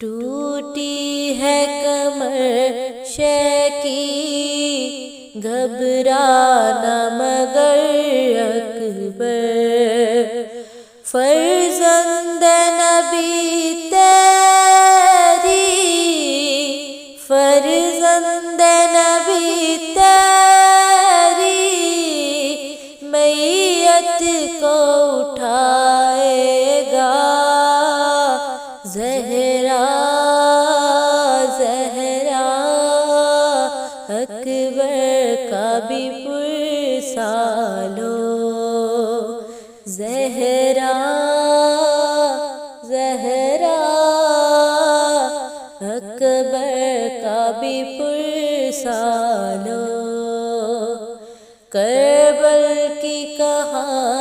ٹوٹی ہے کمر شے کی گھبرانا مگر اکبر، فرزند نبی تیری، فرزند نبی تیری میت کو اٹھائے گا زہرا، زہرا اکبر کا بھی پرسالو، زہرا، زہرا اکبر کا بھی پرسالو، کربل کی کہانی